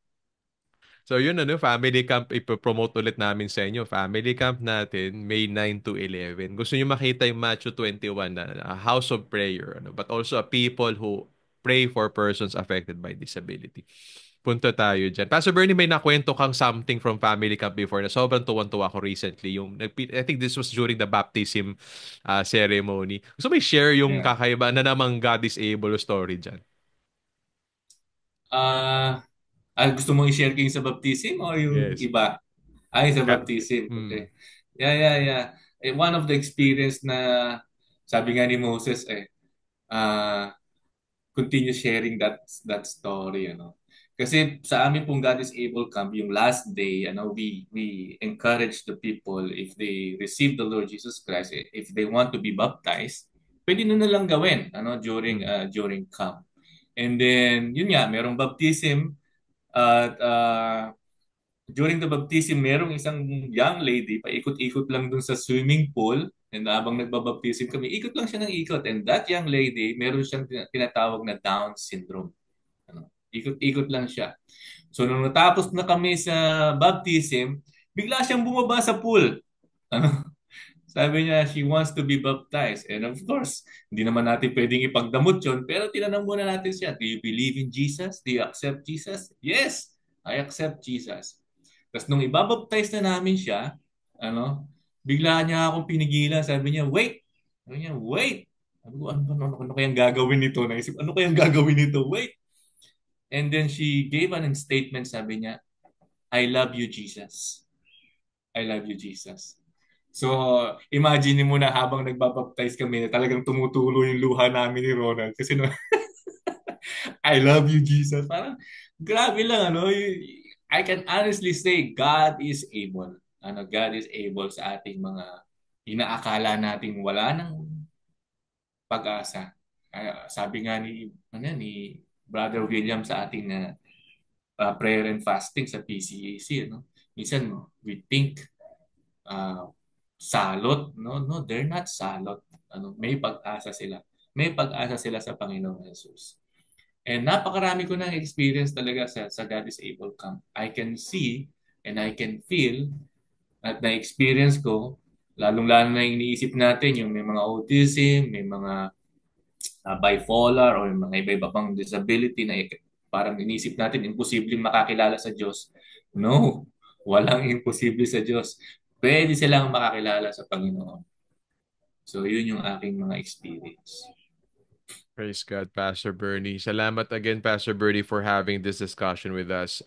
So yun family camp ipopromote ulit namin sa inyo. Family camp natin, May 9 to 11. Gusto niyo makita yung Matthew 21 na a house of prayer, but also a people who pray for persons affected by disability. Punta tayo dyan. Pastor Bernie, may nakwento kang something from family camp before na sobrang tuwan-tuwa ko recently. I think this was during the baptism ceremony. Gusto mo i-share yung Yeah. kakaiba na namang God is able story dyan? Ah, gusto mong i-share ko yung sa baptism o yung Yes. iba? Ay, sa Ka- baptism. hmm. Okay. Yeah, yeah, yeah. One of the experience na sabi nga ni Moses ah continue sharing that story, Kasi sa amin pong God is able camp, yung last day, we encourage the people if they receive the Lord Jesus Christ, if they want to be baptized, pwede na lang gawin, during Hmm. during camp. And then, yun nga, merong baptism at during the baptism, merong isang young lady, paikot-ikot lang dun sa swimming pool. And habang nagbabaptism kami, ikot lang siya ng ikot. And that young lady, meron siyang tinatawag na Down syndrome. Ikot-ikot lang siya. So nung natapos na kami sa baptism, bigla siyang bumaba sa pool. Ano? Sabi niya, she wants to be baptized. And of course, hindi naman natin pwedeng ipagdamot yun, pero tinanong muna natin siya, do you believe in Jesus? Do you accept Jesus? Yes, I accept Jesus. Tapos nung ibabaptize na namin siya, bigla niya akong pinigilan. Sabi niya, wait! Sabi niya, wait! Sabi ko, ano kayang gagawin nito? Naisip, ano kayang gagawin nito? Wait! And then she gave an statement, sabi niya, I love you, Jesus. I love you, Jesus. So, imagine mo na habang nagbabaptize kami na talagang tumutulo yung luha namin ni Ronald. Kasi no, I love you, Jesus. Parang, grabe lang, I can honestly say, God is able. God is able sa ating mga inaakala nating wala nang pag-asa. Sabi nga ni Brother William sa ating prayer and fasting sa PCAC, minsan we think uh, salot, no, they're not salot. May pag-asa sila. May pag-asa sila sa Panginoong Jesus. And napakarami ko ng experience talaga sa God is Able Camp. I can see and I can feel at na-experience ko, lalong-lalo na yung iniisip natin, yung may mga autism, may mga bipolar, or mga iba-iba pang disability na parang iniisip natin, imposibleng makakilala sa Diyos. No, walang imposible sa Diyos. Pwede silang makakilala sa Panginoon. So, yun yung aking mga experience. Praise God, Pastor Bernie. Salamat again, Pastor Bernie, for having this discussion with us.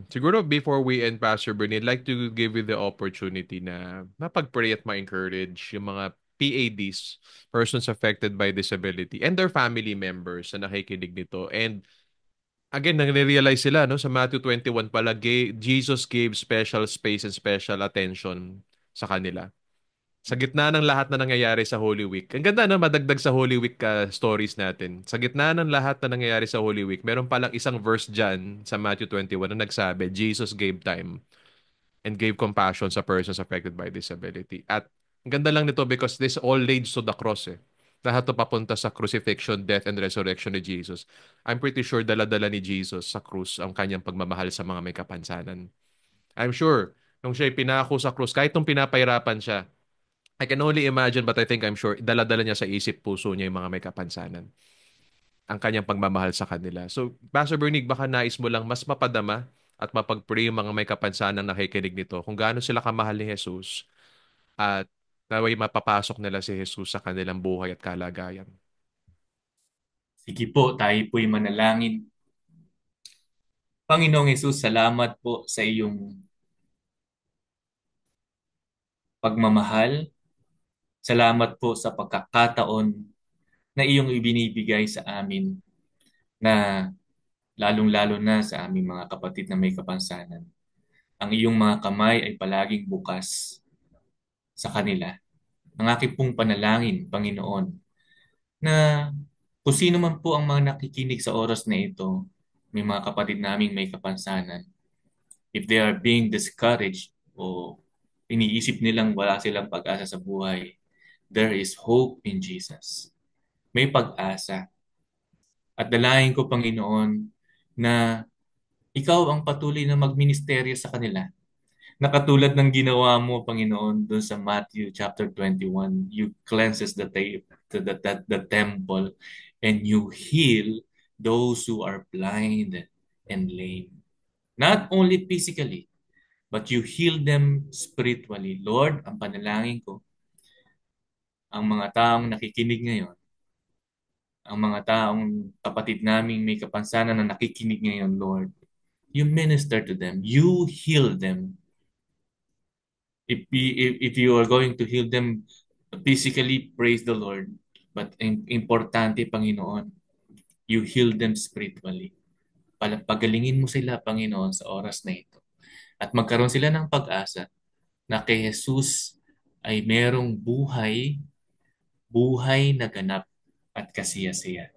Siguro before we end, Pastor Bernie, I'd like to give you the opportunity na mapag-pray at ma-encourage yung mga PADs, persons affected by disability, and their family members na nakikinig nito. And again, nare-realize sila, no, sa Matthew 21 pala, Jesus gave special space and special attention sa kanila sa gitna ng lahat na nangyayari sa Holy Week. Ang ganda na madagdag sa Holy Week stories natin. Sa gitna ng lahat na nangyayari sa Holy Week, meron palang isang verse dyan sa Matthew 21 na nagsabi, Jesus gave time and gave compassion sa persons affected by disability. At ang ganda lang nito because this all leads to the cross eh. Lahat to papunta sa crucifixion, death, and resurrection ni Jesus. I'm pretty sure dala-dala ni Jesus sa krus ang kanyang pagmamahal sa mga may kapansanan. I'm sure, nung siya'y pinako sa krus, kahit nung pinapahirapan siya, I can only imagine but I think I'm sure dala-dala niya sa isip puso niya yung mga may kapansanan. Ang kanyang pagmamahal sa kanila. So, Pastor Bernig, baka nais mo lang mas mapadama at mapag-pray yung mga may kapansanan na nakikinig nito kung gaano sila kamahal ni Jesus at naway mapapasok nila si Jesus sa kanilang buhay at kalagayan. Sige po, tayo po'y manalangin. Panginoong Yesus, salamat po sa iyong pagmamahal. Salamat po sa pagkakataon na iyong ibinibigay sa amin na lalong-lalo na sa aming mga kapatid na may kapansanan. Ang iyong mga kamay ay palaging bukas sa kanila. Ang aking pong panalangin, Panginoon, na kung sino man po ang mga nakikinig sa oras na ito, may mga kapatid naming may kapansanan, if they are being discouraged o iniisip nilang wala silang pag-asa sa buhay, there is hope in Jesus. May pag-asa. At dalahin ko, Panginoon, na ikaw ang patuloy na magministeryo sa kanila. Nakatulad ng ginawa mo, Panginoon, doon sa Matthew chapter 21, you cleanses the temple and you heal those who are blind and lame. Not only physically, but you heal them spiritually. Lord, ang panalangin ko, ang mga taong nakikinig ngayon, ang mga taong kapatid naming may kapansanan na nakikinig ngayon, Lord, you minister to them, you heal them. If you are going to heal them physically, praise the Lord. But importante, Panginoon, you heal them spiritually. Pagalingin mo sila, Panginoon, sa oras na ito. At magkaroon sila ng pag-asa na kay Jesus ay merong buhay, buhay na ganap at kasiyasiya.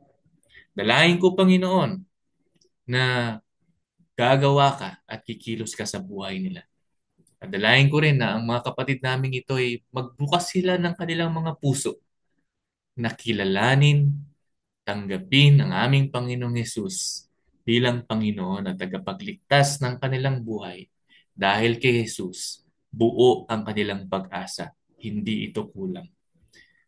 Dalayan ko, Panginoon, na gagawa ka at kikilos ka sa buhay nila. At dalayan ko rin na ang mga kapatid namin ito ay magbukas sila ng kanilang mga puso na kilalanin, tanggapin ang aming Panginoong Yesus bilang Panginoon at tagapagligtas ng kanilang buhay. Dahil kay Jesus, buo ang kanilang pag-asa. Hindi ito kulang.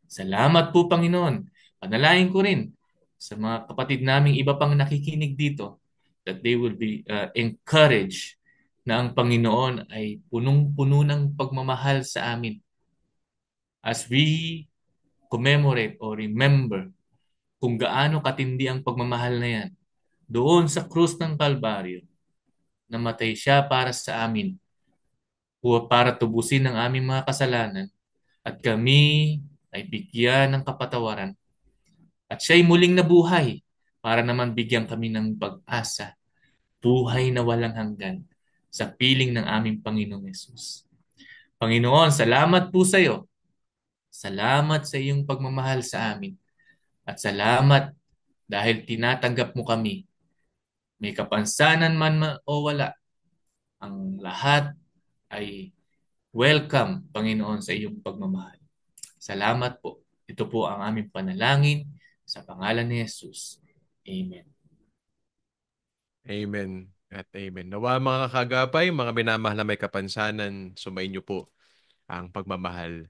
Salamat po, Panginoon. Panalangin ko rin sa mga kapatid naming iba pang nakikinig dito that they will be encouraged na ang Panginoon ay punong-puno ng pagmamahal sa amin as we commemorate or remember kung gaano katindi ang pagmamahal na yan. Doon sa krus ng Kalbaryo, namatay siya para sa amin para tubusin ang aming mga kasalanan at kami ay bigyan ng kapatawaran. At siya'y muling nabuhay para naman bigyan kami ng pag-asa, buhay na walang hanggan sa piling ng aming Panginoong Yesus. Panginoon, salamat po sa iyo. Salamat sa iyong pagmamahal sa amin. At salamat dahil tinatanggap mo kami. May kapansanan man o wala, ang lahat ay welcome, Panginoon, sa iyong pagmamahal. Salamat po. Ito po ang aming panalangin sa pangalan ni Jesus. Amen. Amen at amen. Nawa mga kagapay, mga minamahal na may kapansanan, sumainyo po ang pagmamahal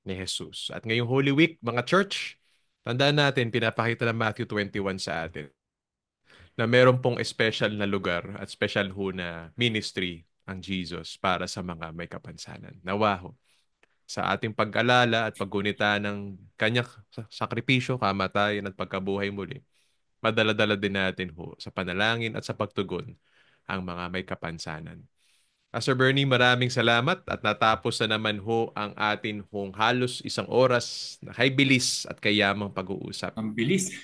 ni Jesus. At ngayong Holy Week, mga church, tandaan natin, pinapakita ng Matthew 21 sa atin na meron pong special na lugar at special ho na ministry ang Jesus para sa mga may kapansanan. Nawa ho, sa ating pag-alala at paggunita ng kanyang sakripisyo, kamatayan at pagkabuhay muli, madala-dala din natin ho sa panalangin at sa pagtugon ang mga may kapansanan. Pastor Bernie, maraming salamat at natapos na naman ho ang atin hong halos isang oras na kay bilis at kayamang pag-uusap. Ang bilis.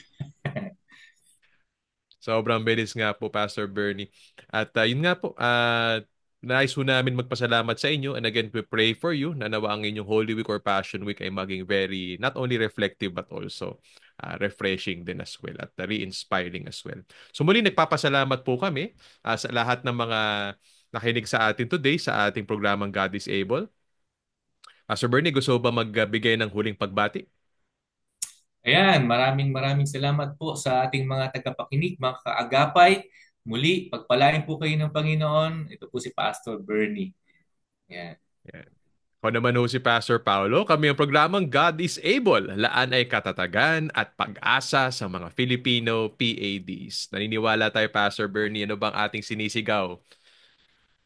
Sobrang bilis nga po, Pastor Bernie. At yun nga po, nais ho namin magpasalamat sa inyo and again, we pray for you na nawa ang inyong Holy Week or Passion Week ay maging very, not only reflective but also refreshing din as well at re-inspiring as well. So muli, nagpapasalamat po kami sa lahat ng mga nakinig sa atin today sa ating programang God is Able. Pastor Bernie, gusto ba magbigay ng huling pagbati? Ayan, maraming maraming salamat po sa ating mga tagapakinig, mga kaagapay. Muli, pagpalain po kayo ng Panginoon. Ito po si Pastor Bernie. Ayan. Yan. Ako naman ho si Pastor Paulo. Kami ang programang God is Able. Laan ay katatagan at pag-asa sa mga Filipino PADs. Naniniwala tayo, Pastor Bernie, ano bang ating sinisigaw?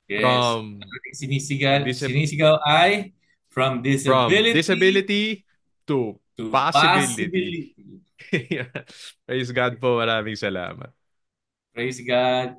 Yes. From disab- Sinisigaw ay from from disability disability to to possibility. possibility. Praise God po. Maraming salamat. Praise God.